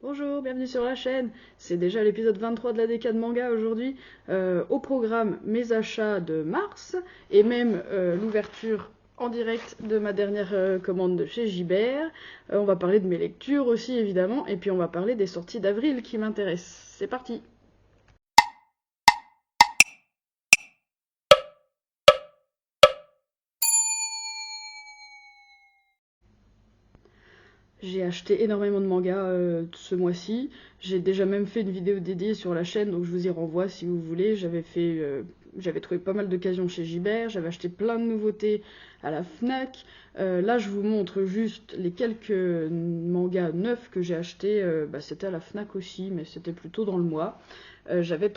Bonjour, bienvenue sur la chaîne. C'est déjà l'épisode 23 de la décade manga aujourd'hui. Au programme, mes achats de mars et même l'ouverture en direct de ma dernière commande de chez Gibert. On va parler de mes lectures aussi évidemment et puis on va parler des sorties d'avril qui m'intéressent. C'est parti. J'ai acheté énormément de mangas ce mois-ci. J'ai déjà même fait une vidéo dédiée sur la chaîne, donc je vous y renvoie si vous voulez. J'avais trouvé pas mal d'occasions chez Gibert. J'avais acheté plein de nouveautés à la Fnac. Là, je vous montre juste les quelques mangas neufs que j'ai achetés. C'était à la Fnac aussi, mais c'était plutôt dans le mois. J'avais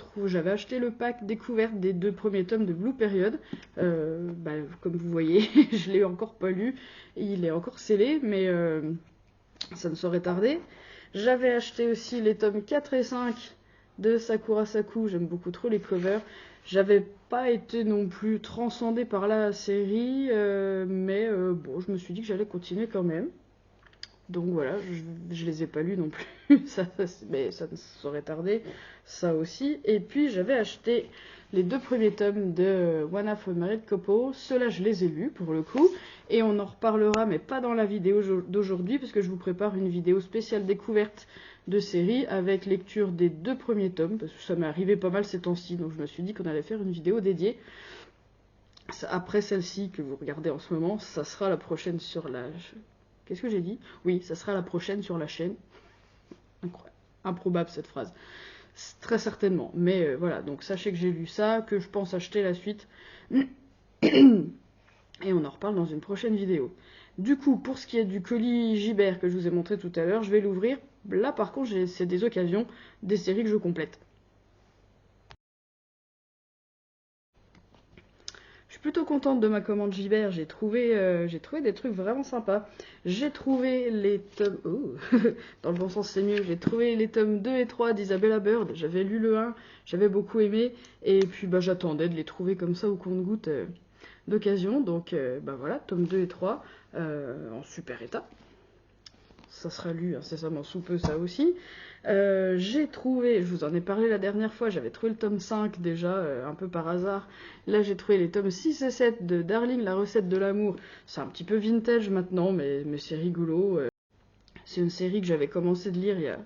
acheté le pack découverte des 2 premiers tomes de Blue Period. Comme vous voyez, je l'ai encore pas lu. Il est encore scellé, mais ça ne saurait tarder. J'avais acheté aussi les tomes 4 et 5 de Sakura Saku, j'aime beaucoup trop les covers. J'avais pas été non plus transcendée par la série, mais bon, je me suis dit que j'allais continuer quand même. Donc voilà, je les ai pas lus non plus, mais ça ne saurait tarder, ça aussi. Et puis j'avais acheté les 2 premiers tomes de One Half of Married Couple, ceux-là je les ai lus pour le coup, et on en reparlera, mais pas dans la vidéo d'aujourd'hui, parce que je vous prépare une vidéo spéciale découverte de série avec lecture des 2 premiers tomes, parce que ça m'est arrivé pas mal ces temps-ci, donc je me suis dit qu'on allait faire une vidéo dédiée. Après celle-ci que vous regardez en ce moment, ça sera la prochaine sur la... Qu'est-ce que j'ai dit? Oui, ça sera la prochaine sur la chaîne. Improbable cette phrase. Très certainement. Mais voilà, donc sachez que j'ai lu ça, que je pense acheter la suite. Et on en reparle dans une prochaine vidéo. Du coup, pour ce qui est du colis Gibert que je vous ai montré tout à l'heure, je vais l'ouvrir. Là, par contre, c'est des occasions, des séries que je complète. Je suis plutôt contente de ma commande Gibert, j'ai trouvé des trucs vraiment sympas. J'ai trouvé les tomes... Oh dans le bon sens c'est mieux, j'ai trouvé les tomes 2 et 3 d'Isabella Bird. J'avais lu le 1, j'avais beaucoup aimé, et puis j'attendais de les trouver comme ça au compte-gouttes d'occasion. Donc voilà, tome 2 et 3 en super état. Ça sera lu incessamment sous peu ça aussi. J'ai trouvé, je vous en ai parlé la dernière fois, j'avais trouvé le tome 5 déjà, un peu par hasard. Là j'ai trouvé les tomes 6 et 7 de Darling, la recette de l'amour. C'est un petit peu vintage maintenant, mais c'est rigolo. C'est une série que j'avais commencé de lire il y a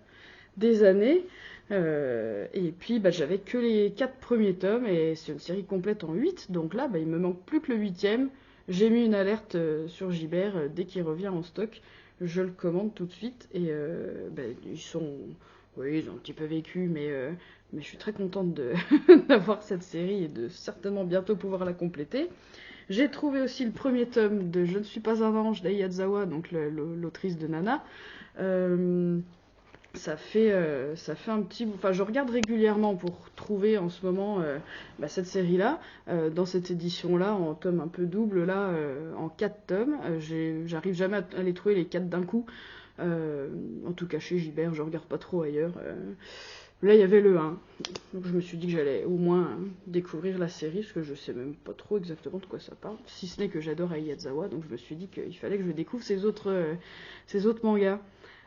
des années. Et puis j'avais que les 4 premiers tomes, et c'est une série complète en 8. Donc là, il me manque plus que le 8e. J'ai mis une alerte sur Gibert, dès qu'il revient en stock, je le commande tout de suite. Et ils sont... Oui, ils ont un petit peu vécu, mais je suis très contente d'avoir cette série et de certainement bientôt pouvoir la compléter. J'ai trouvé aussi le premier tome de Je ne suis pas un ange d'Aiyazawa, donc l'autrice de Nana. Euh, ça fait un petit... Enfin, je regarde régulièrement pour trouver en ce moment cette série-là. Dans cette édition-là, en tome un peu double, là, en 4 tomes. J'arrive jamais à les trouver les 4 d'un coup. En tout cas, chez Gibert, je regarde pas trop ailleurs. Là, il y avait le 1. Donc je me suis dit que j'allais au moins découvrir la série, parce que je sais même pas trop exactement de quoi ça parle. Si ce n'est que j'adore Aiyazawa, donc je me suis dit qu'il fallait que je découvre ces autres mangas.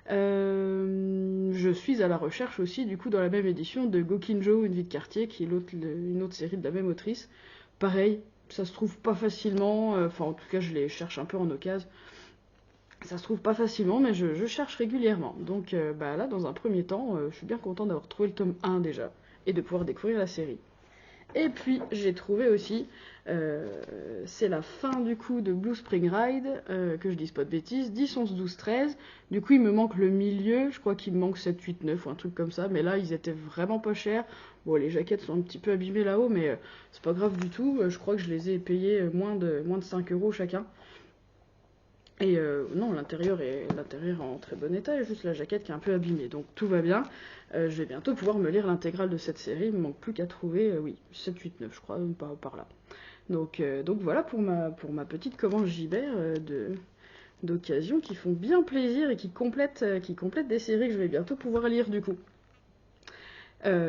Je suis à la recherche aussi, du coup, dans la même édition de Gokinjo, Une vie de quartier, qui est une autre série de la même autrice. Pareil, ça se trouve pas facilement, enfin en tout cas je les cherche un peu en occasion. Ça se trouve pas facilement, mais je cherche régulièrement. Donc là, dans un premier temps, je suis bien content d'avoir trouvé le tome 1 déjà, et de pouvoir découvrir la série. Et puis j'ai trouvé aussi, c'est la fin du coup de Blue Spring Ride, que je dise pas de bêtises, 10, 11, 12, 13. Du coup il me manque le milieu, je crois qu'il me manque 7, 8, 9 ou un truc comme ça, mais là ils étaient vraiment pas chers. Bon, les jaquettes sont un petit peu abîmées là-haut, mais c'est pas grave du tout. Je crois que je les ai payés moins de 5 euros chacun. Et non, l'intérieur est en très bon état, il y a juste la jaquette qui est un peu abîmée, donc tout va bien. Je vais bientôt pouvoir me lire l'intégrale de cette série, il me manque plus qu'à trouver, oui, 7, 8, 9 je crois, par là. Donc voilà pour ma petite commande Gibert d'occasion qui font bien plaisir et qui complètent des séries que je vais bientôt pouvoir lire du coup.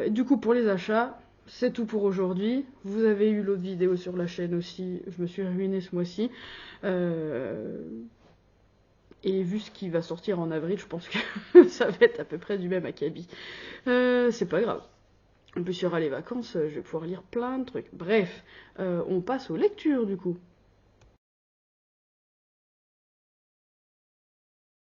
Du coup pour les achats, c'est tout pour aujourd'hui. Vous avez eu l'autre vidéo sur la chaîne aussi, je me suis ruinée ce mois-ci. Et vu ce qui va sortir en avril, je pense que ça va être à peu près du même acabit. C'est pas grave. En plus, il y aura les vacances, je vais pouvoir lire plein de trucs. Bref, on passe aux lectures du coup.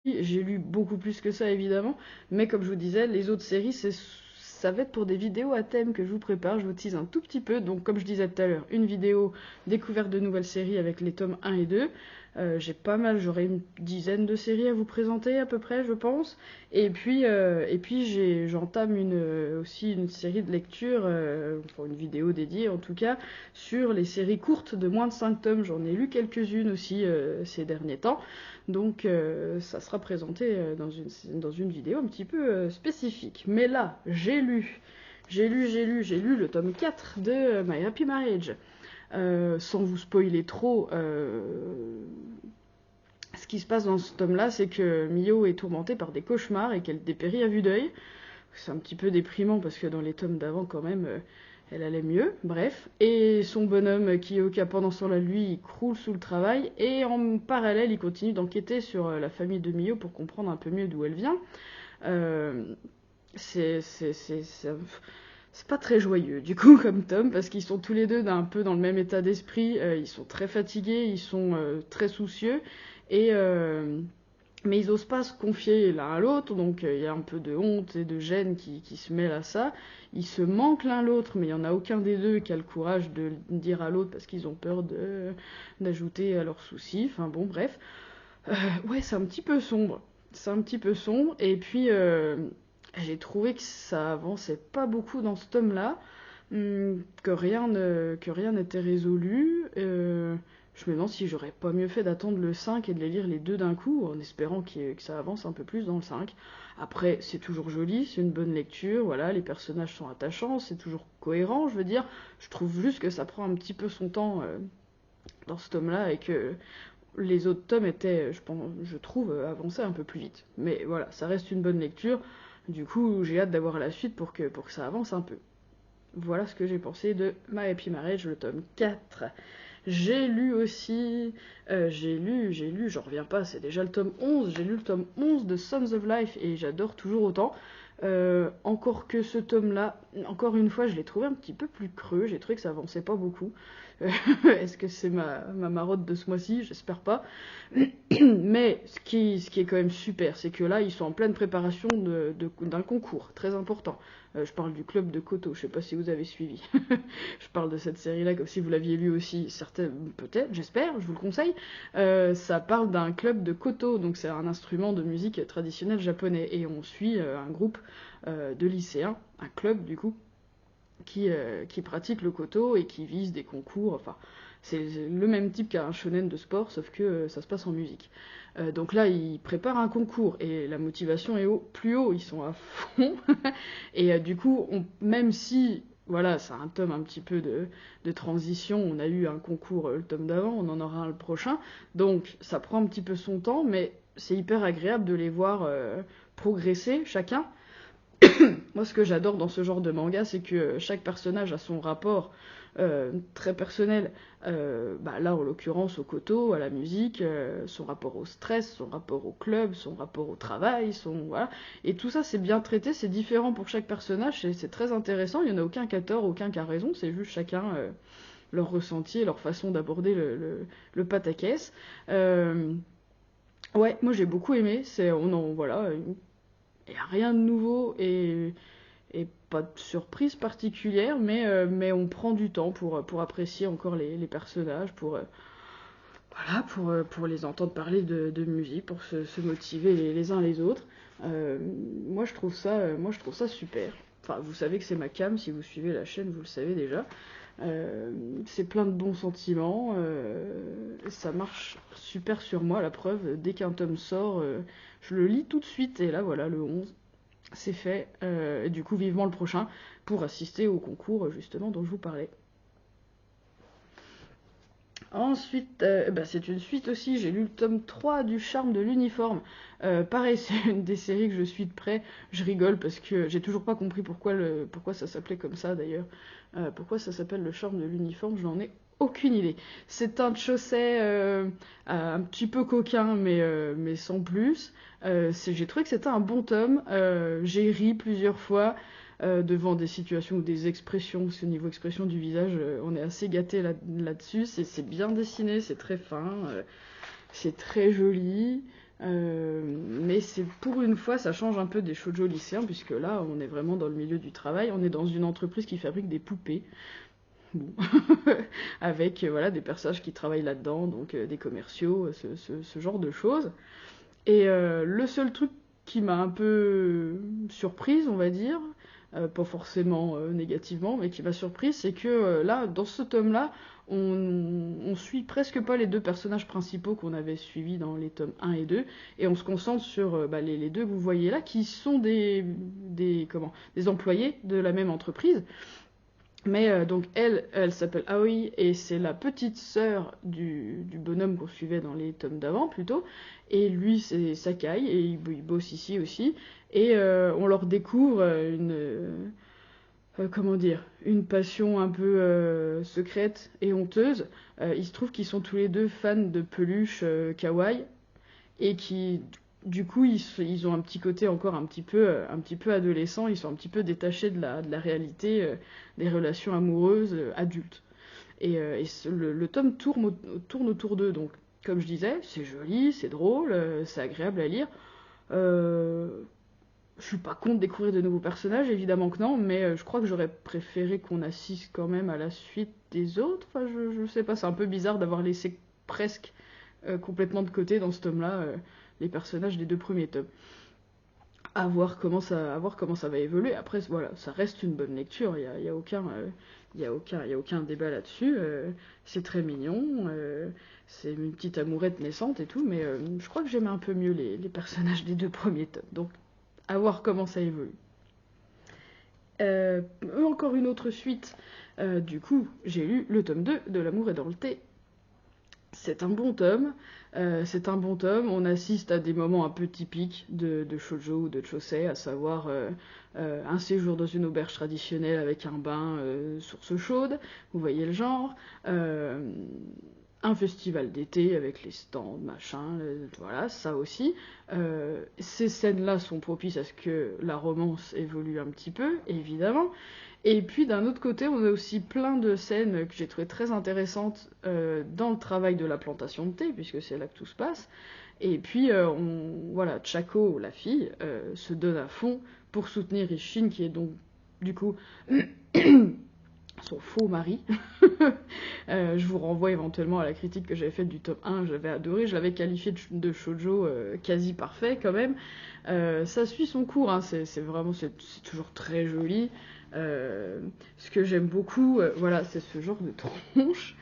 J'ai lu beaucoup plus que ça évidemment, mais comme je vous disais, les autres séries, ça va être pour des vidéos à thème que je vous prépare, je vous tease un tout petit peu. Donc comme je disais tout à l'heure, une vidéo découverte de nouvelles séries avec les tomes 1 et 2. J'ai pas mal, j'aurai une dizaine de séries à vous présenter à peu près, je pense. Et puis j'entame aussi une série de lecture, enfin une vidéo dédiée en tout cas, sur les séries courtes de moins de 5 tomes. J'en ai lu quelques-unes aussi ces derniers temps. Donc ça sera présenté dans une vidéo un petit peu spécifique. Mais là, j'ai lu le tome 4 de My Happy Marriage. Sans vous spoiler trop, ce qui se passe dans ce tome-là, c'est que Mio est tourmentée par des cauchemars et qu'elle dépérit à vue d'œil. C'est un petit peu déprimant parce que dans les tomes d'avant, quand même, elle allait mieux. Bref. Et son bonhomme, qui est au cap pendant ce temps-là, lui, il croule sous le travail. Et en parallèle, il continue d'enquêter sur la famille de Mio pour comprendre un peu mieux d'où elle vient. Euh, c'est pas très joyeux du coup comme tome parce qu'ils sont tous les deux un peu dans le même état d'esprit, ils sont très fatigués, ils sont très soucieux et mais ils osent pas se confier l'un à l'autre, donc il y a un peu de honte et de gêne qui se mêlent à ça. Ils se manquent l'un l'autre, mais il y en a aucun des deux qui a le courage de le dire à l'autre parce qu'ils ont peur d'ajouter à leurs soucis. Enfin bon, bref. Ouais, c'est un petit peu sombre. C'est un petit peu sombre. Et puis, j'ai trouvé que ça avançait pas beaucoup dans ce tome-là, que rien n'était résolu. Je me demande si j'aurais pas mieux fait d'attendre le 5 et de les lire les deux d'un coup, en espérant que ça avance un peu plus dans le 5. Après, c'est toujours joli, c'est une bonne lecture, voilà, les personnages sont attachants, c'est toujours cohérent, je veux dire. Je trouve juste que ça prend un petit peu son temps dans ce tome-là et que les autres tomes étaient, je trouve, avancés un peu plus vite. Mais voilà, ça reste une bonne lecture. Du coup, j'ai hâte d'avoir la suite pour que ça avance un peu. Voilà ce que j'ai pensé de My Happy Marriage, le tome 4. J'ai lu aussi, j'en reviens pas, c'est déjà le tome 11, j'ai lu le tome 11 de Sons of Life et j'adore toujours autant. Encore que ce tome-là, encore une fois, je l'ai trouvé un petit peu plus creux, j'ai trouvé que ça avançait pas beaucoup. Est-ce que c'est ma marotte de ce mois-ci? J'espère pas. Mais ce qui est quand même super, c'est que là, ils sont en pleine préparation d'un concours très important. Je parle du club de Koto, je sais pas si vous avez suivi. Je parle de cette série-là comme si vous l'aviez lu aussi, certains, peut-être, j'espère, je vous le conseille. Ça parle d'un club de Koto, donc c'est un instrument de musique traditionnel japonais. Et on suit un groupe de lycéens, un club du coup, qui pratique le koto et qui vise des concours. Enfin, c'est le même type qu'un shonen de sport, sauf que ça se passe en musique. Donc là, ils préparent un concours et la motivation est plus haut, ils sont à fond. Et du coup, même si, voilà, c'est un tome un petit peu de transition, on a eu un concours le tome d'avant, on en aura un le prochain, donc ça prend un petit peu son temps, mais c'est hyper agréable de les voir progresser chacun. Moi, ce que j'adore dans ce genre de manga, c'est que chaque personnage a son rapport très personnel. Là, en l'occurrence, au koto, à la musique, son rapport au stress, son rapport au club, son rapport au travail, voilà. Et tout ça, c'est bien traité, c'est différent pour chaque personnage, c'est très intéressant. Il n'y en a aucun qui a tort, aucun qui a raison, c'est juste chacun leur ressenti et leur façon d'aborder le pataquès. Ouais, moi j'ai beaucoup aimé. Voilà, il n'y a rien de nouveau et pas de surprise particulière, mais on prend du temps pour apprécier encore les personnages, pour les entendre parler de musique, pour se motiver les uns les autres. Moi je trouve ça super. Enfin, vous savez que c'est ma came, si vous suivez la chaîne, vous le savez déjà. C'est plein de bons sentiments, ça marche super sur moi, la preuve, dès qu'un tome sort, je le lis tout de suite, et là voilà, le 11, c'est fait, et du coup vivement le prochain, pour assister au concours justement dont je vous parlais. Ensuite, c'est une suite aussi, j'ai lu le tome 3 du Charme de l'uniforme. Pareil, c'est une des séries que je suis de près. Je rigole parce que j'ai toujours pas compris pourquoi ça s'appelait comme ça d'ailleurs. Pourquoi ça s'appelle le Charme de l'uniforme, je n'en ai aucune idée. C'est un Chaussay un petit peu coquin, mais sans plus. J'ai trouvé que c'était un bon tome. J'ai ri plusieurs fois devant des situations ou des expressions. Parce qu'au niveau expression du visage, on est assez gâté là-dessus. C'est bien dessiné, c'est très fin, c'est très joli. Mais c'est pour une fois, ça change un peu des shoujo lycéens, puisque là, on est vraiment dans le milieu du travail. On est dans une entreprise qui fabrique des poupées. Bon. Avec voilà, des personnages qui travaillent là-dedans, donc des commerciaux, ce genre de choses. Et le seul truc qui m'a un peu surprise, on va dire, pas forcément négativement, mais qui m'a surprise, c'est que là, dans ce tome-là, on suit presque pas les deux personnages principaux qu'on avait suivis dans les tomes 1 et 2, et on se concentre sur les deux que vous voyez là, qui sont des employés de la même entreprise. Mais donc elle s'appelle Aoi et c'est la petite sœur du bonhomme qu'on suivait dans les tomes d'avant plutôt. Et lui c'est Sakai et il bosse ici aussi. Et on leur découvre une passion un peu secrète et honteuse. Il se trouve qu'ils sont tous les deux fans de peluches kawaii et qui du coup ils ont un petit côté encore un petit peu adolescent, ils sont un petit peu détachés de la réalité des relations amoureuses adultes. Et le tome tourne autour d'eux, donc comme je disais, c'est joli, c'est drôle, c'est agréable à lire. Je suis pas contre découvrir de nouveaux personnages, évidemment que non, mais je crois que j'aurais préféré qu'on assiste quand même à la suite des autres. Enfin, je sais pas, c'est un peu bizarre d'avoir laissé presque complètement de côté dans ce tome-là les personnages des deux premiers tomes. À voir comment ça va évoluer. Après, voilà, ça reste une bonne lecture. Il y a aucun débat là-dessus. C'est très mignon. C'est une petite amourette naissante et tout, mais je crois que j'aimais un peu mieux les personnages des deux premiers tomes. Donc, à voir comment ça évolue. Encore une autre suite. Du coup, j'ai lu le tome 2 de L'amour est dans le thé. C'est un bon tome. On assiste à des moments un peu typiques de shoujo ou de chosei, à savoir un séjour dans une auberge traditionnelle avec un bain, source chaude, vous voyez le genre, un festival d'été avec les stands, machin, voilà, ça aussi. Ces scènes-là sont propices à ce que la romance évolue un petit peu, évidemment. Et puis d'un autre côté, on a aussi plein de scènes que j'ai trouvées très intéressantes dans le travail de la plantation de thé, puisque c'est là que tout se passe. Et puis, voilà, Chako, la fille, se donne à fond pour soutenir Ishin, qui est donc, du coup, son faux mari. Je vous renvoie éventuellement à la critique que j'avais faite du tome 1, j'avais adoré, je l'avais qualifié de shoujo quasi parfait quand même. Ça suit son cours, hein, c'est toujours très joli. Ce que j'aime beaucoup, voilà, c'est ce genre de tronche.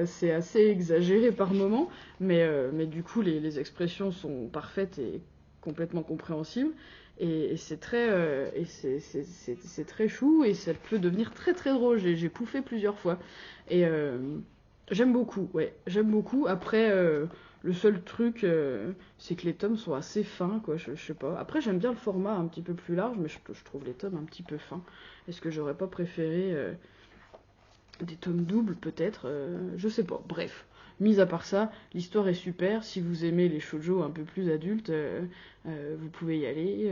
C'est assez exagéré par moments, mais du coup les expressions sont parfaites et complètement compréhensibles. Et c'est très, c'est très chou et ça peut devenir très très drôle. J'ai pouffé plusieurs fois et j'aime beaucoup. Ouais, j'aime beaucoup. Après, le seul truc, c'est que les tomes sont assez fins, quoi. Je sais pas. Après, j'aime bien le format un petit peu plus large, mais je trouve les tomes un petit peu fins. Est-ce que j'aurais pas préféré des tomes doubles, peut-être je sais pas. Bref. Mis à part ça, l'histoire est super. Si vous aimez les shoujo un peu plus adultes, vous pouvez y aller.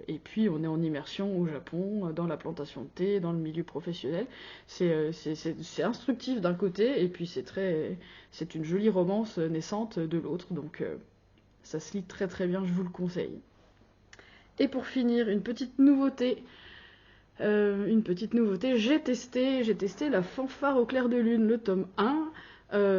Et puis, on est en immersion au Japon, dans la plantation de thé, dans le milieu professionnel. C'est instructif d'un côté, et puis c'est une jolie romance naissante de l'autre. Donc, ça se lit très très bien, je vous le conseille. Et pour finir, une petite nouveauté. J'ai testé La fanfare au clair de lune, le tome 1.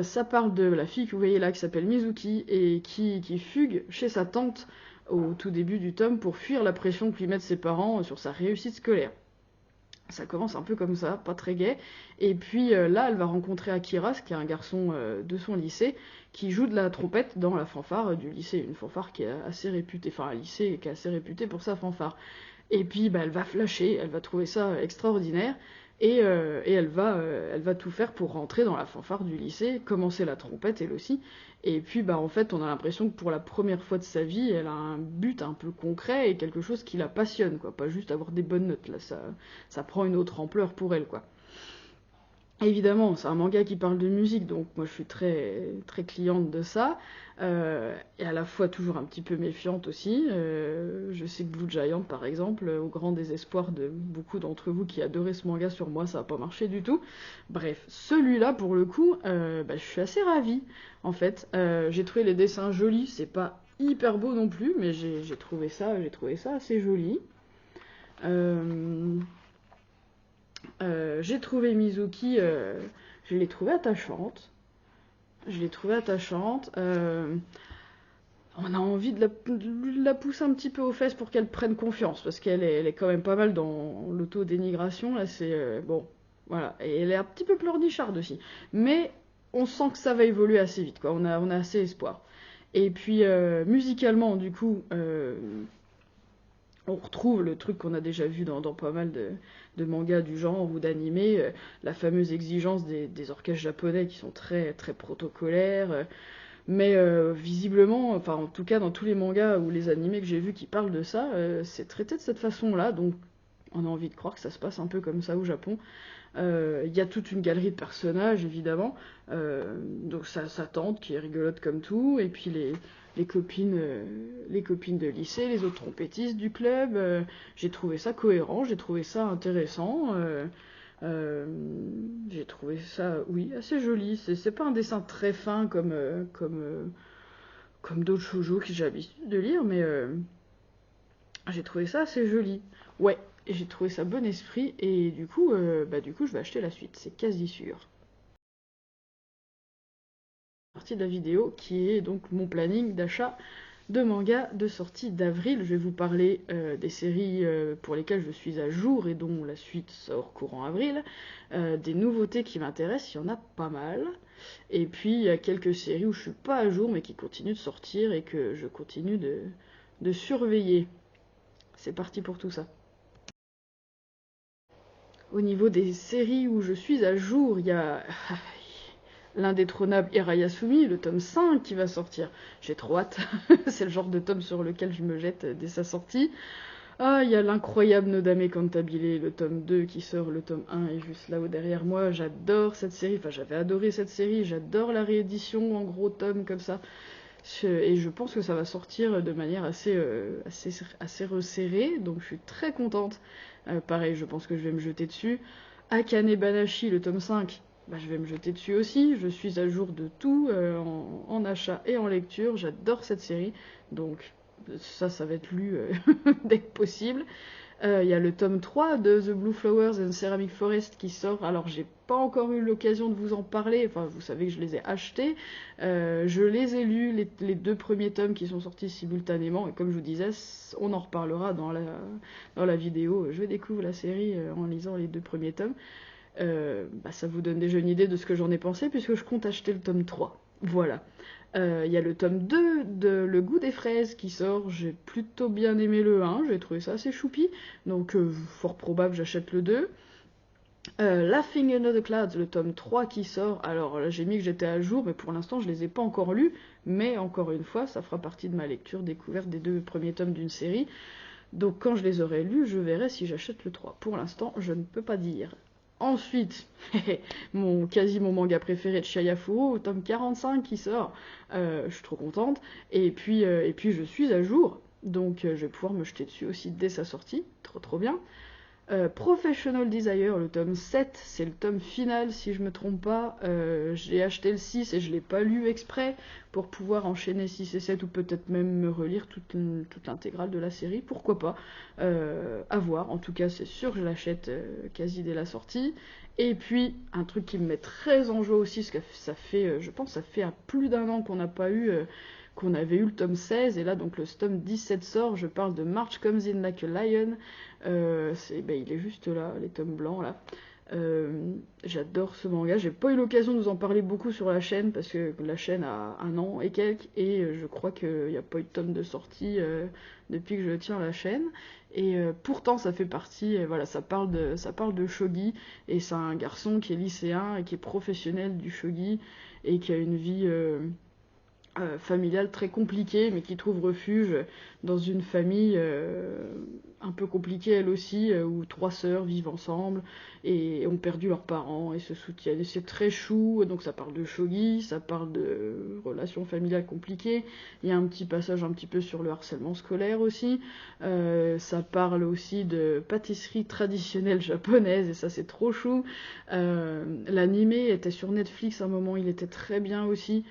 Ça parle de la fille que vous voyez là qui s'appelle Mizuki et qui fugue chez sa tante au tout début du tome pour fuir la pression que lui mettent ses parents sur sa réussite scolaire. Ça commence un peu comme ça, pas très gai. Et puis là, elle va rencontrer Akira, qui est un garçon de son lycée, qui joue de la trompette dans la fanfare du lycée. Une fanfare qui est assez réputée, enfin un lycée qui est assez réputé pour sa fanfare. Et puis elle va flasher, elle va trouver ça extraordinaire. Et elle va tout faire pour rentrer dans la fanfare du lycée, commencer la trompette elle aussi. Et puis en fait on a l'impression que pour la première fois de sa vie, elle a un but un peu concret et quelque chose qui la passionne, quoi. Pas juste avoir des bonnes notes, là, ça prend une autre ampleur pour elle, quoi. Évidemment, c'est un manga qui parle de musique, donc moi je suis très, très cliente de ça, et à la fois toujours un petit peu méfiante aussi. Je sais que Blue Giant, par exemple, au grand désespoir de beaucoup d'entre vous qui adoraient ce manga, sur moi ça n'a pas marché du tout. Bref, celui-là, pour le coup, bah, je suis assez ravie, en fait. J'ai trouvé les dessins jolis, c'est pas hyper beau non plus, mais j'ai trouvé ça assez joli. Euh, j'ai trouvé Mizuki, je l'ai trouvée attachante. Je l'ai trouvée attachante. On a envie de la pousser un petit peu aux fesses pour qu'elle prenne confiance, parce elle est quand même pas mal dans l'auto-dénigration. Là, c'est bon, voilà. Et elle est un petit peu pleurnicharde aussi. Mais on sent que ça va évoluer assez vite, quoi. On a assez espoir. Et puis, musicalement, du coup, on retrouve le truc qu'on a déjà vu dans pas mal de mangas du genre ou d'animés, la fameuse exigence des orchestres japonais qui sont très, très protocolaires, mais visiblement, enfin en tout cas dans tous les mangas ou les animés que j'ai vus qui parlent de ça, c'est traité de cette façon-là, donc on a envie de croire que ça se passe un peu comme ça au Japon. Il y a toute une galerie de personnages, évidemment, donc ça tente, qui est rigolote comme tout, et puis les copines de lycée, les autres trompettistes du club, j'ai trouvé ça cohérent, j'ai trouvé ça intéressant, euh, j'ai trouvé ça, oui, assez joli. C'est pas un dessin très fin comme d'autres shoujo que j'ai l'habitude de lire, mais j'ai trouvé ça assez joli. Ouais, et j'ai trouvé ça bon esprit, et du coup, je vais acheter la suite, c'est quasi sûr. Partie de la vidéo qui est donc mon planning d'achat de manga de sortie d'avril. Je vais vous parler des séries pour lesquelles je suis à jour et dont la suite sort courant avril, des nouveautés qui m'intéressent, il y en a pas mal. Et puis il y a quelques séries où je suis pas à jour mais qui continuent de sortir et que je continue de surveiller. C'est parti pour tout ça. Au niveau des séries où je suis à jour, il y a l'indétrônable Hirayasumi, le tome 5 qui va sortir. J'ai trop hâte. C'est le genre de tome sur lequel je me jette dès sa sortie. Ah, il y a l'incroyable Nodame Cantabile, le tome 2 qui sort, le tome 1 est juste là-haut derrière moi. J'adore cette série, enfin j'avais adoré cette série, j'adore la réédition en gros tomes comme ça. Et je pense que ça va sortir de manière assez resserrée, donc je suis très contente. Pareil, je pense que je vais me jeter dessus. Akane Banashi, le tome 5, bah, je vais me jeter dessus aussi. Je suis à jour de tout en achat et en lecture. J'adore cette série, donc ça va être lu dès que possible. Il y a le tome 3 de The Blue Flowers and Ceramic Forest qui sort. Alors, j'ai pas encore eu l'occasion de vous en parler. Enfin, vous savez que je les ai achetés. Je les ai lus, les deux premiers tomes qui sont sortis simultanément. Et comme je vous disais, on en reparlera dans la vidéo. Je découvre la série en lisant les deux premiers tomes. Bah, ça vous donne déjà une idée de ce que j'en ai pensé, puisque je compte acheter le tome 3. Voilà. Il y a le tome 2 de Le goût des fraises qui sort. J'ai plutôt bien aimé le 1, j'ai trouvé ça assez choupi. Donc, fort probable, j'achète le 2. Laughing Under the Clouds, le tome 3 qui sort. Alors là, j'ai mis que j'étais à jour, mais pour l'instant, je les ai pas encore lus. Mais encore une fois, ça fera partie de ma lecture découverte des deux premiers tomes d'une série. Donc, quand je les aurai lus, je verrai si j'achète le 3. Pour l'instant, je ne peux pas dire. Ensuite, mon manga préféré de Chihayafuro, tome 45 qui sort. Je suis trop contente. Et puis je suis à jour. Donc je vais pouvoir me jeter dessus aussi dès sa sortie. Trop trop bien. Professional Desire, le tome 7, c'est le tome final si je me trompe pas. J'ai acheté le 6 et je l'ai pas lu exprès pour pouvoir enchaîner 6 et 7 ou peut-être même me relire toute l'intégrale de la série, pourquoi pas. À voir, en tout cas c'est sûr que je l'achète quasi dès la sortie. Et puis un truc qui me met très en joie aussi, parce que ça fait, je pense ça fait plus d'un an qu'on n'a pas eu... qu'on avait eu le tome 16, et là donc le tome 17 sort, je parle de March Comes In Like a Lion, il est juste là, les tomes blancs là. J'adore ce manga, j'ai pas eu l'occasion de vous en parler beaucoup sur la chaîne, parce que la chaîne a un an et quelques, et je crois qu'il n'y a pas eu de tome de sortie depuis que je tiens la chaîne, et pourtant ça fait partie, voilà, ça parle de shogi, et c'est un garçon qui est lycéen, et qui est professionnel du shogi, et qui a une vie... familiale très compliquée, mais qui trouve refuge dans une famille un peu compliquée elle aussi, où 3 sœurs vivent ensemble et ont perdu leurs parents et se soutiennent. Et c'est très chou, donc ça parle de shogi, ça parle de relations familiales compliquées. Il y a un petit passage un petit peu sur le harcèlement scolaire aussi. Ça parle aussi de pâtisserie traditionnelle japonaise, et ça c'est trop chou. L'animé était sur Netflix à un moment, il était très bien aussi.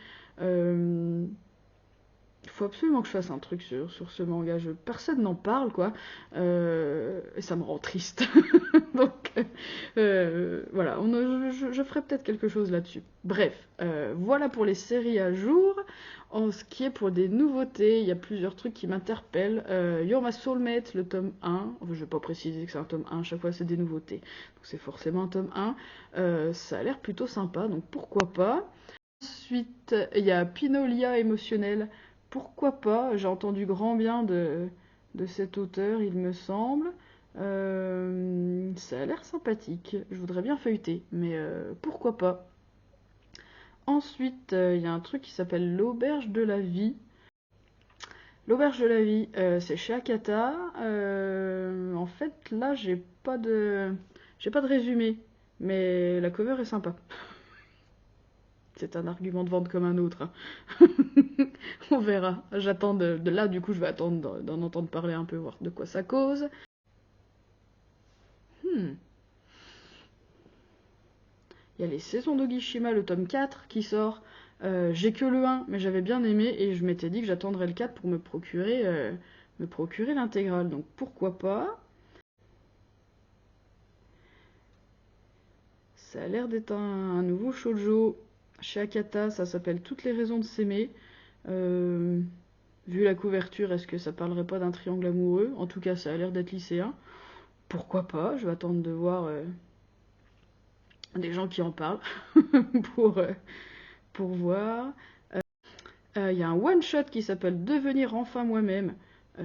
Il faut absolument que je fasse un truc sur ce manga. Personne n'en parle, quoi. Et ça me rend triste. Donc, voilà, je ferai peut-être quelque chose là-dessus. Bref, voilà pour les séries à jour. En ce qui est pour des nouveautés, il y a plusieurs trucs qui m'interpellent. You're My Soulmate, le tome 1. Enfin, je vais pas préciser que c'est un tome 1, chaque fois c'est des nouveautés. Donc c'est forcément un tome 1. Ça a l'air plutôt sympa, donc pourquoi pas. Ensuite, il y a Pinolia émotionnel. Pourquoi pas? J'ai entendu grand bien de cet auteur, il me semble. Ça a l'air sympathique. Je voudrais bien feuilleter, mais pourquoi pas? Ensuite, il y a un truc qui s'appelle l'Auberge de la vie. L'Auberge de la vie, c'est chez Akata. En fait, là, j'ai pas de résumé, mais la cover est sympa. C'est un argument de vente comme un autre, hein. On verra. J'attends de là, du coup, je vais attendre d'en entendre parler un peu, voir de quoi ça cause. Hmm. Il y a les saisons d'Ogishima, le tome 4 qui sort. J'ai que le 1, mais j'avais bien aimé et je m'étais dit que j'attendrais le 4 pour me procurer l'intégrale. Donc pourquoi pas? Ça a l'air d'être un nouveau shoujo chez Akata, ça s'appelle Toutes les raisons de s'aimer. Vu la couverture, est-ce que ça parlerait pas d'un triangle amoureux? En tout cas, ça a l'air d'être lycéen. Pourquoi pas? Je vais attendre de voir des gens qui en parlent pour voir. Il y a un one-shot qui s'appelle Devenir enfin moi-même.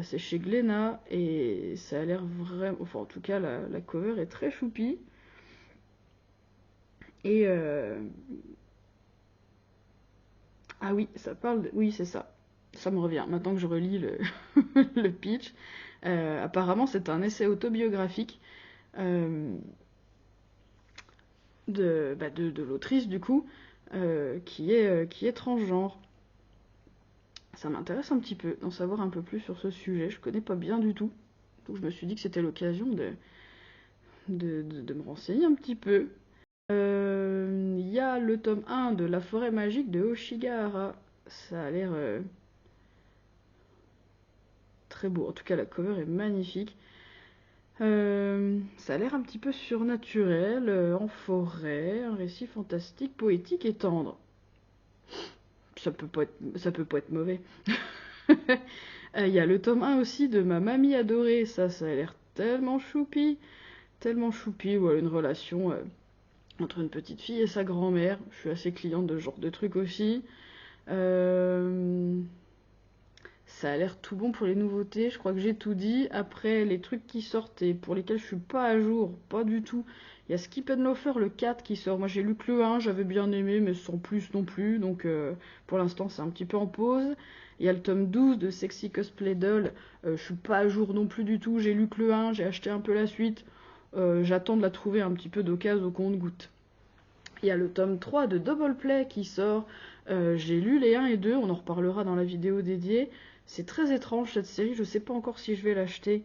C'est chez Glénat et ça a l'air vraiment... Enfin, en tout cas, la cover est très choupie. Et... Ah oui, ça parle... Oui, c'est ça. Ça me revient. Maintenant que je relis le pitch. Apparemment, c'est un essai autobiographique de l'autrice, du coup, qui est transgenre. Ça m'intéresse un petit peu d'en savoir un peu plus sur ce sujet. Je connais pas bien du tout. Donc je me suis dit que c'était l'occasion de me renseigner un petit peu. Il y a le tome 1 de La forêt magique de Hoshigahara. Ça a l'air très beau. En tout cas, la cover est magnifique. Ça a l'air un petit peu surnaturel, en forêt, un récit fantastique, poétique et tendre. Ça peut pas être mauvais. Il y a le tome 1 aussi de Ma mamie adorée. Ça a l'air tellement choupi. Tellement choupi. Voilà, une relation entre une petite fille et sa grand-mère. Je suis assez cliente de ce genre de trucs aussi. Ça a l'air tout bon pour les nouveautés. Je crois que j'ai tout dit. Après, les trucs qui sortent et pour lesquels je suis pas à jour, pas du tout. Il y a Skip and Loafer, le 4 qui sort. Moi, j'ai lu que le 1, j'avais bien aimé, mais sans plus non plus. Donc, pour l'instant, c'est un petit peu en pause. Il y a le tome 12 de Sexy Cosplay Doll. Je suis pas à jour non plus du tout. J'ai lu que le 1, j'ai acheté un peu la suite. J'attends de la trouver un petit peu d'occasion au compte-goutte. Il y a le tome 3 de Double Play qui sort. J'ai lu les 1 et 2, on en reparlera dans la vidéo dédiée. C'est très étrange cette série, je sais pas encore si je vais l'acheter.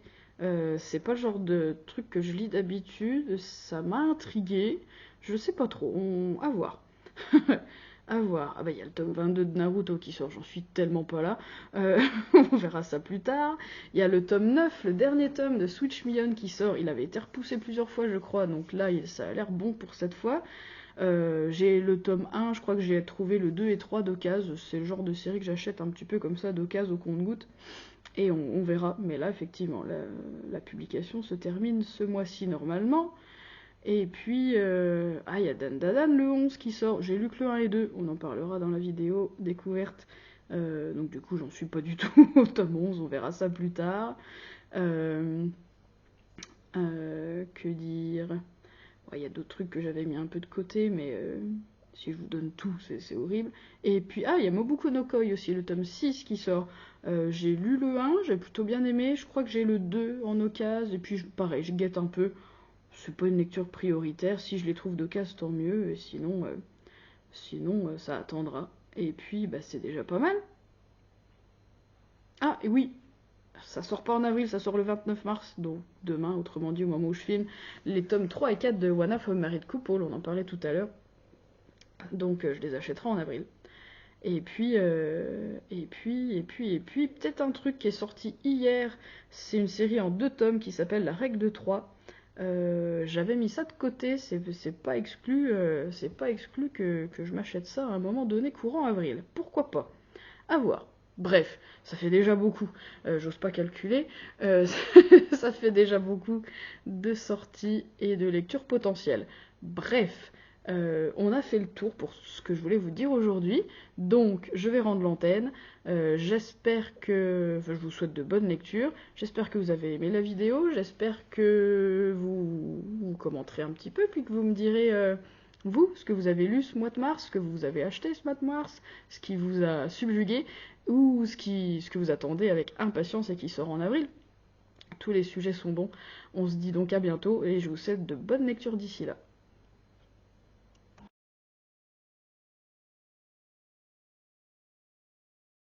C'est pas le genre de truc que je lis d'habitude, ça m'a intrigué. Je sais pas trop, à voir. À voir. Ah bah il y a le tome 22 de Naruto qui sort, j'en suis tellement pas là. On verra ça plus tard. Il y a le tome 9, le dernier tome de Switch Million qui sort. Il avait été repoussé plusieurs fois je crois, donc là ça a l'air bon pour cette fois. J'ai le tome 1, je crois que j'ai trouvé le 2 et 3 d'occasion. C'est le genre de série que j'achète un petit peu comme ça d'occasion au compte-goutte. Et on verra. Mais là, effectivement, la publication se termine ce mois-ci normalement. Et puis, il y a Dan Dadan le 11 qui sort. J'ai lu que le 1 et 2. On en parlera dans la vidéo découverte. Donc du coup, j'en suis pas du tout au tome 11. On verra ça plus tard. Que dire? Il y a d'autres trucs que j'avais mis un peu de côté, mais Si je vous donne tout, c'est horrible. Et puis, il y a Mobuko no Koi aussi, le tome 6 qui sort. J'ai lu le 1, j'ai plutôt bien aimé. Je crois que j'ai le 2 en occasion. Et puis, pareil, je guette un peu. C'est pas une lecture prioritaire. Si je les trouve d'occasion, tant mieux. Et sinon, ça attendra. Et puis, c'est déjà pas mal. Ah, et oui, ça sort pas en avril, ça sort le 29 mars, donc demain, autrement dit, au moment où je filme, les tomes 3 et 4 de One Half of Married Couple, on en parlait tout à l'heure. Donc je les achèterai en avril. Et puis, peut-être un truc qui est sorti hier, c'est une série en 2 tomes qui s'appelle La Règle de 3. J'avais mis ça de côté, c'est pas exclu, que je m'achète ça à un moment donné courant avril. Pourquoi pas? À voir. Bref, ça fait déjà beaucoup, j'ose pas calculer, ça fait déjà beaucoup de sorties et de lectures potentielles. Bref, on a fait le tour pour ce que je voulais vous dire aujourd'hui, donc je vais rendre l'antenne. J'espère que... Enfin, je vous souhaite de bonnes lectures, j'espère que vous avez aimé la vidéo, j'espère que vous commenterez un petit peu, puis que vous me direz... vous, ce que vous avez lu ce mois de mars, ce que vous avez acheté ce mois de mars, ce qui vous a subjugué, ou ce que vous attendez avec impatience et qui sort en avril. Tous les sujets sont bons. On se dit donc à bientôt et je vous souhaite de bonnes lectures d'ici là.